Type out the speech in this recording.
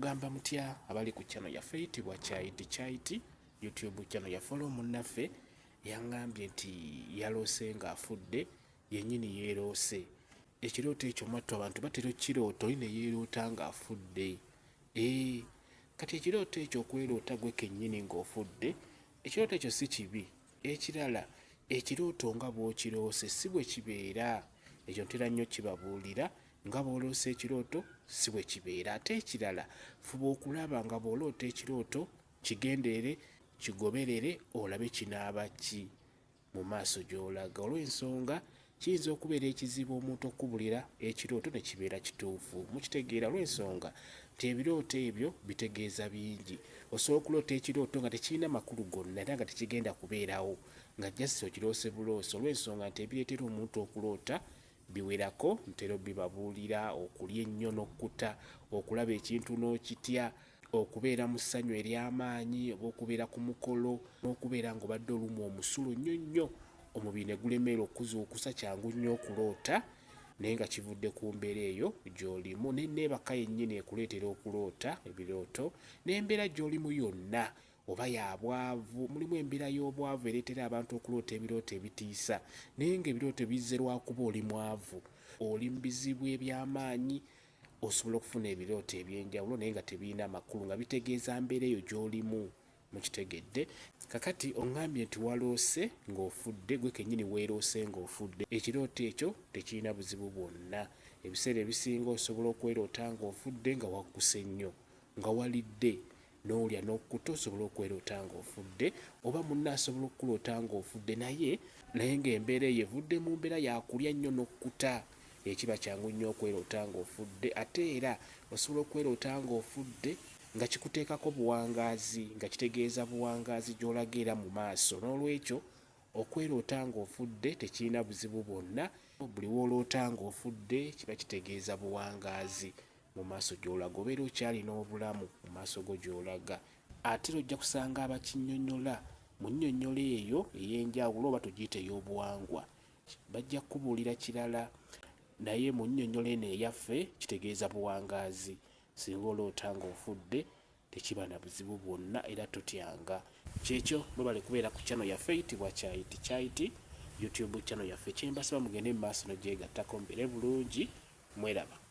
mugamba mutya abali ku channel yaffe eyitibwa Kyaiti YouTube channel ya follow munnaffe yangambye nti yaloose ng'afudde yennyini yeeroose. Ekirooto ekyo mwattu abantu batera okirooto oli ne yeeroota ng'afudde. Kati ekirooto ekyo okweroota gwe kennyini ng'ofudde, ekirooto ekyo si kibi. Ekirala ekirooto nga bw'okiroose si bwe kibeera. Ekyo ntera nnyo kibabuulira nga bw'oloose ekirooto si bwe kibeera. Ate ekirala fuba okulaba nga bw'oloota ekirooto kigenderere, kigoberere, olabe kinaaba ki mu maaso gy'olaga. Olw'ensonga kiyinza okubeera ekizibu omuntu okubulira ekirooto ne kibeera kituufu. Mukitegeera olw'ensonga nti ebirooto ebyo bitegeeza bingi. Osobola okuloota ekirooto nga tekirina makulu gonna era nga tekigenda kubeerawo, nga just okiroose buloose. Olw'ensonga nti ebireetera omuntu okuloota biwerako, ntera bibabuulira: okulya ennyo n'okkuta, okulaba ekintu n'okitya, okubeera mu ssanyu ery'amaanyi, oba okubeera ku mukolo, n'okubeera ng'obadde olumwa omusulo nnyo nnyo, omubiri ne gulemerera okuzuukusa. Kyangu nnyo okuloota naye nga kivudde ku mbeera eyo gy'olimu. N'enneebaka yennyini ekuleetera okuloota ebirooto, n'embeera gy'olimu yonna, oba ya bwavu. Mulimu embeera y'obwavu ereetera abantu okuloota ebirooto ebitiisa, naye ng'ebirooto bizze lwakuba oli mwavu, oli mu bizibu eby'amaanyi, osobola okufuna ebirooto eby'enjawulo naye nga tebirina makulu, nga bitegeeza mbeera eyo gy'olimu. Mukitegedde? Kakati oŋŋambye nti waloose ng'ofudde, gwe kennyini weeroose ng'ofudde. Ekirooto ekyo tekirina buzibu bwonna. Ebiseera ebisinga osobola okweroota ng'ofudde nga wakkuse nnyo, nga walidde n'olya n'okkuta. Osobola okweroota ng'ofudde, oba munno asobola okukuloota ng'ofudde naye ng'embeera eyo evudde mu mbeera ya kulya nnyo n'okkuta. Ekiba kyangu nnyo okweroota ng'ofudde. Ate era osobola okweroota ng'ofudde nga kikuteekako buwangaazi, nga kitegeeza buwangaazi gy'olaga era mu maaso. N'olwekyo okweroota ng'ofudde tekirina buzibu bwonna. Buli w'oloota ng'ofudde kiba kitegeeza buwangaazi mu maaso gy'olaga, obeera okyalina obulamu mu maaso go gy'olaga. Ate ojja kusanga abakinnyonnyola mu nnyonnyola eyo ey'enjawulo, oba tugiyite ey'obuwangwa, bajja kukubuulira kirala, naye mu nnyonnyola eno eyaffe kitegeeza buwangaazi. Singa oloota ng'ofudde tekiba na buzibu bwonna era totyanga. Kyekyo mwebale kubeera ku channel yaffe eyitibwa Kyaiti YouTube channel yaffe. Kyembasaba mugende mu maaso n'ogyegattako, mubeere bulungi, mweraba.